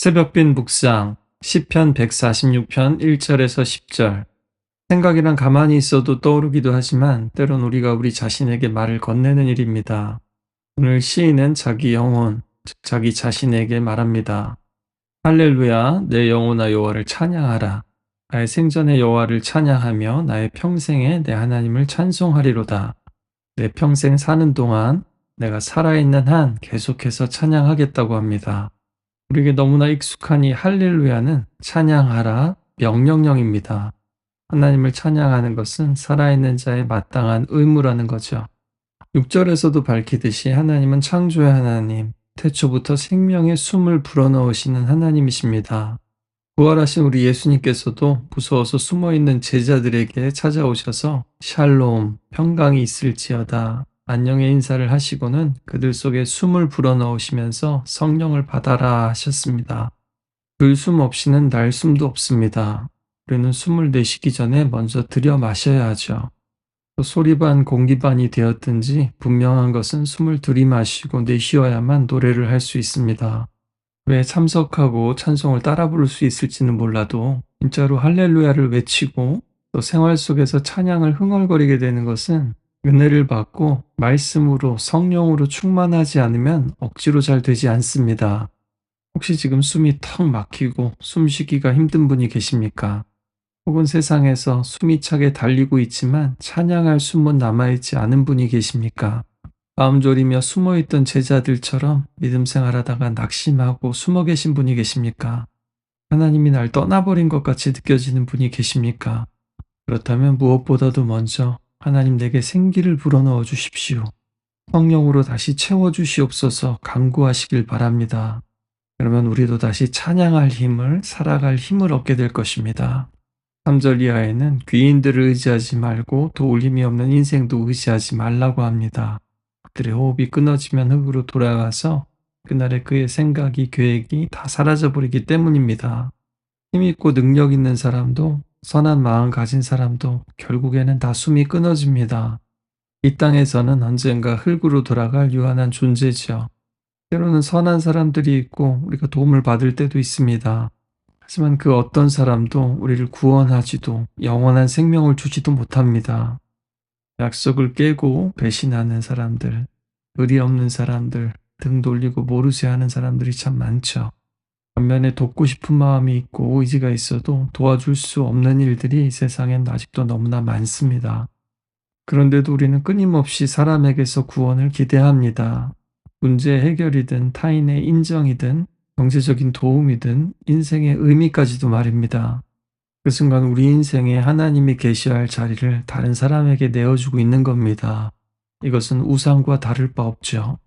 새벽빈 묵상 시편 146편 1절에서 10절. 생각이란 가만히 있어도 떠오르기도 하지만 때론 우리가 우리 자신에게 말을 건네는 일입니다. 오늘 시인은 자기 영혼, 즉 자기 자신에게 말합니다. 할렐루야, 내 영혼아 여호와를 찬양하라. 나의 생전에 여호와를 찬양하며 나의 평생에 내 하나님을 찬송하리로다. 내 평생 사는 동안 내가 살아있는 한 계속해서 찬양하겠다고 합니다. 우리에게 너무나 익숙한 이 할렐루야는 찬양하라 명령령입니다. 하나님을 찬양하는 것은 살아있는 자의 마땅한 의무라는 거죠. 6절에서도 밝히듯이 하나님은 창조의 하나님, 태초부터 생명의 숨을 불어넣으시는 하나님이십니다. 부활하신 우리 예수님께서도 무서워서 숨어있는 제자들에게 찾아오셔서 샬롬, 평강이 있을지어다, 안녕의 인사를 하시고는 그들 속에 숨을 불어넣으시면서 성령을 받아라 하셨습니다. 그 숨 없이는 날 숨도 없습니다. 우리는 숨을 내쉬기 전에 먼저 들여 마셔야 하죠. 또 소리반 공기반이 되었든지 분명한 것은 숨을 들이마시고 내쉬어야만 노래를 할 수 있습니다. 왜 참석하고 찬송을 따라 부를 수 있을지는 몰라도 진짜로 할렐루야를 외치고 또 생활 속에서 찬양을 흥얼거리게 되는 것은 은혜를 받고 말씀으로 성령으로 충만하지 않으면 억지로 잘 되지 않습니다. 혹시 지금 숨이 턱 막히고 숨쉬기가 힘든 분이 계십니까? 혹은 세상에서 숨이 차게 달리고 있지만 찬양할 숨은 남아있지 않은 분이 계십니까? 마음 졸이며 숨어있던 제자들처럼 믿음 생활하다가 낙심하고 숨어 계신 분이 계십니까? 하나님이 날 떠나버린 것 같이 느껴지는 분이 계십니까? 그렇다면 무엇보다도 먼저 하나님 내게 생기를 불어넣어 주십시오. 성령으로 다시 채워주시옵소서 간구하시길 바랍니다. 그러면 우리도 다시 찬양할 힘을, 살아갈 힘을 얻게 될 것입니다. 3절 이하에는 귀인들을 의지하지 말고 도울림이 없는 인생도 의지하지 말라고 합니다. 그들의 호흡이 끊어지면 흙으로 돌아가서 그날의 그의 생각이, 계획이 다 사라져버리기 때문입니다. 힘있고 능력 있는 사람도 선한 마음 가진 사람도 결국에는 다 숨이 끊어집니다. 이 땅에서는 언젠가 흙으로 돌아갈 유한한 존재죠. 때로는 선한 사람들이 있고 우리가 도움을 받을 때도 있습니다. 하지만 그 어떤 사람도 우리를 구원하지도 영원한 생명을 주지도 못합니다. 약속을 깨고 배신하는 사람들, 의리 없는 사람들, 등 돌리고 모르쇠하는 사람들이 참 많죠. 반면에 돕고 싶은 마음이 있고 의지가 있어도 도와줄 수 없는 일들이 이 세상엔 아직도 너무나 많습니다. 그런데도 우리는 끊임없이 사람에게서 구원을 기대합니다. 문제 해결이든 타인의 인정이든 경제적인 도움이든 인생의 의미까지도 말입니다. 그 순간 우리 인생에 하나님이 계셔야 할 자리를 다른 사람에게 내어주고 있는 겁니다. 이것은 우상과 다를 바 없죠.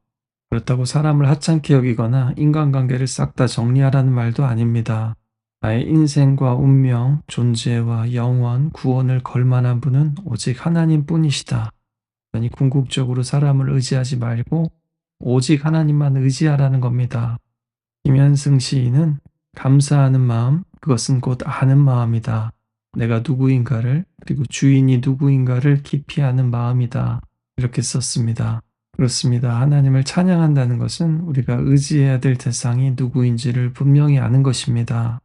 그렇다고 사람을 하찮게 여기거나 인간관계를 싹 다 정리하라는 말도 아닙니다. 나의 인생과 운명, 존재와 영원, 구원을 걸 만한 분은 오직 하나님뿐이시다. 그러니 궁극적으로 사람을 의지하지 말고 오직 하나님만 의지하라는 겁니다. 김현승 시인은 감사하는 마음, 그것은 곧 아는 마음이다. 내가 누구인가를, 그리고 주인이 누구인가를 깊이 아는 마음이다. 이렇게 썼습니다. 그렇습니다. 하나님을 찬양한다는 것은 우리가 의지해야 될 대상이 누구인지를 분명히 아는 것입니다.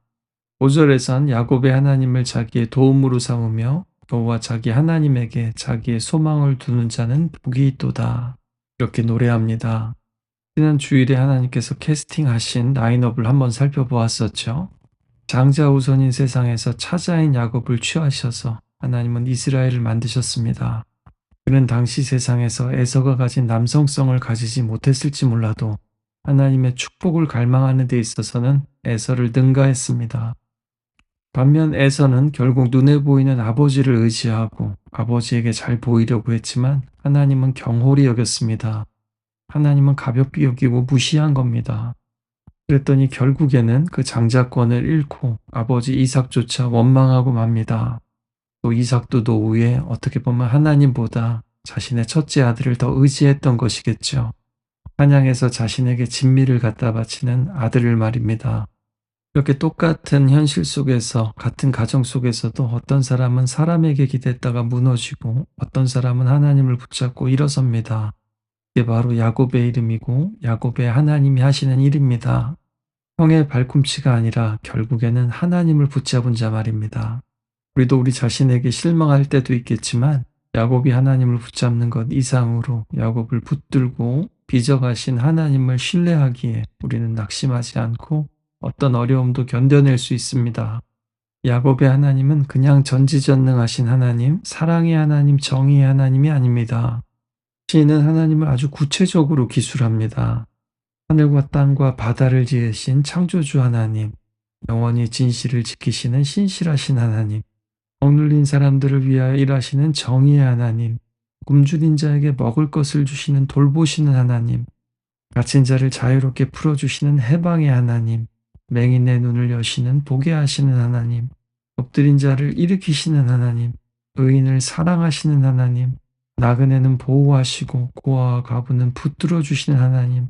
5절에선 야곱의 하나님을 자기의 도움으로 삼으며 여호와 자기 하나님에게 자기의 소망을 두는 자는 복이 있도다. 이렇게 노래합니다. 지난 주일에 하나님께서 캐스팅하신 라인업을 한번 살펴보았었죠. 장자우선인 세상에서 차자인 야곱을 취하셔서 하나님은 이스라엘을 만드셨습니다. 그는 당시 세상에서 에서가 가진 남성성을 가지지 못했을지 몰라도 하나님의 축복을 갈망하는 데 있어서는 에서를 능가했습니다. 반면 에서는 결국 눈에 보이는 아버지를 의지하고 아버지에게 잘 보이려고 했지만 하나님은 경홀히 여겼습니다. 하나님은 가볍게 여기고 무시한 겁니다. 그랬더니 결국에는 그 장자권을 잃고 아버지 이삭조차 원망하고 맙니다. 또 이삭도 노후에 어떻게 보면 하나님보다 자신의 첫째 아들을 더 의지했던 것이겠죠. 사냥해서 자신에게 진미를 갖다 바치는 아들을 말입니다. 이렇게 똑같은 현실 속에서, 같은 가정 속에서도 어떤 사람은 사람에게 기댔다가 무너지고 어떤 사람은 하나님을 붙잡고 일어섭니다. 이게 바로 야곱의 이름이고 야곱의 하나님이 하시는 일입니다. 형의 발꿈치가 아니라 결국에는 하나님을 붙잡은 자 말입니다. 우리도 우리 자신에게 실망할 때도 있겠지만 야곱이 하나님을 붙잡는 것 이상으로 야곱을 붙들고 빚어가신 하나님을 신뢰하기에 우리는 낙심하지 않고 어떤 어려움도 견뎌낼 수 있습니다. 야곱의 하나님은 그냥 전지전능하신 하나님, 사랑의 하나님, 정의의 하나님이 아닙니다. 시인은 하나님을 아주 구체적으로 기술합니다. 하늘과 땅과 바다를 지으신 창조주 하나님, 영원히 진실을 지키시는 신실하신 하나님, 억눌린 사람들을 위하여 일하시는 정의의 하나님, 굶주린 자에게 먹을 것을 주시는 돌보시는 하나님, 갇힌 자를 자유롭게 풀어주시는 해방의 하나님, 맹인의 눈을 여시는 보게 하시는 하나님, 엎드린 자를 일으키시는 하나님, 의인을 사랑하시는 하나님, 나그네는 보호하시고 고아와 과부는 붙들어 주시는 하나님,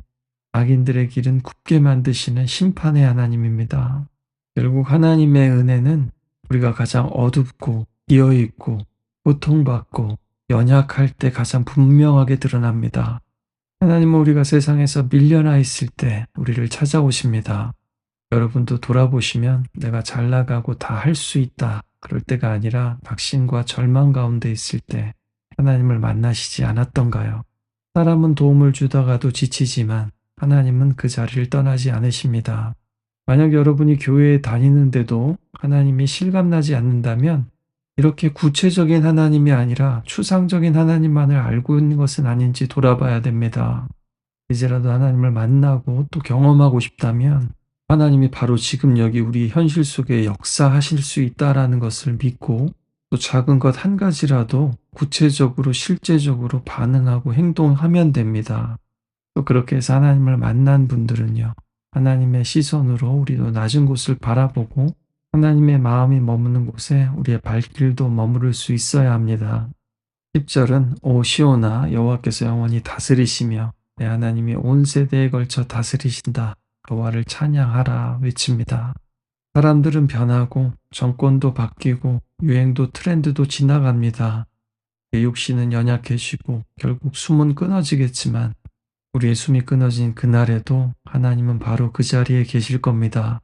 악인들의 길은 굽게 만드시는 심판의 하나님입니다. 결국 하나님의 은혜는 우리가 가장 어둡고 비어있고 고통받고 연약할 때 가장 분명하게 드러납니다. 하나님은 우리가 세상에서 밀려나 있을 때 우리를 찾아오십니다. 여러분도 돌아보시면 내가 잘 나가고 다 할 수 있다 그럴 때가 아니라 낙심과 절망 가운데 있을 때 하나님을 만나시지 않았던가요? 사람은 도움을 주다가도 지치지만 하나님은 그 자리를 떠나지 않으십니다. 만약 여러분이 교회에 다니는데도 하나님이 실감나지 않는다면 이렇게 구체적인 하나님이 아니라 추상적인 하나님만을 알고 있는 것은 아닌지 돌아봐야 됩니다. 이제라도 하나님을 만나고 또 경험하고 싶다면 하나님이 바로 지금 여기 우리 현실 속에 역사하실 수 있다라는 것을 믿고 또 작은 것 한 가지라도 구체적으로 실제적으로 반응하고 행동하면 됩니다. 또 그렇게 해서 하나님을 만난 분들은요. 하나님의 시선으로 우리도 낮은 곳을 바라보고 하나님의 마음이 머무는 곳에 우리의 발길도 머무를 수 있어야 합니다. 10절은 오 시온아 여호와께서 영원히 다스리시며 내 하나님이 온 세대에 걸쳐 다스리신다. 여호와를 찬양하라 외칩니다. 사람들은 변하고 정권도 바뀌고 유행도 트렌드도 지나갑니다. 육신은 연약해지고 결국 숨은 끊어지겠지만 우리의 숨이 끊어진 그날에도 하나님은 바로 그 자리에 계실 겁니다.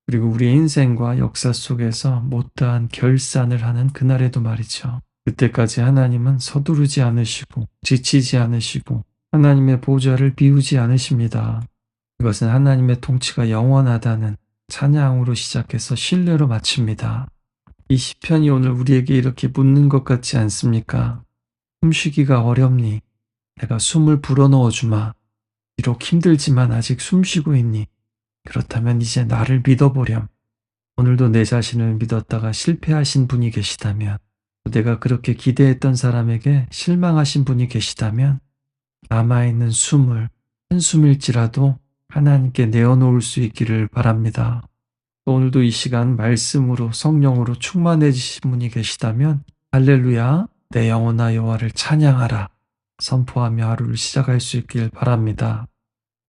그리고 우리의 인생과 역사 속에서 못다한 결산을 하는 그날에도 말이죠. 그때까지 하나님은 서두르지 않으시고 지치지 않으시고 하나님의 보좌를 비우지 않으십니다. 이것은 하나님의 통치가 영원하다는 찬양으로 시작해서 신뢰로 마칩니다. 이 시편이 오늘 우리에게 이렇게 묻는 것 같지 않습니까? 숨쉬기가 어렵니? 내가 숨을 불어넣어 주마. 비록 힘들지만 아직 숨쉬고 있니? 그렇다면 이제 나를 믿어보렴. 오늘도 내 자신을 믿었다가 실패하신 분이 계시다면, 내가 그렇게 기대했던 사람에게 실망하신 분이 계시다면, 남아있는 숨을 한숨일지라도 하나님께 내어놓을 수 있기를 바랍니다. 오늘도 이 시간 말씀으로 성령으로 충만해지신 분이 계시다면 할렐루야 내 영혼아 여호와를 찬양하라 선포하며 하루를 시작할 수 있길 바랍니다.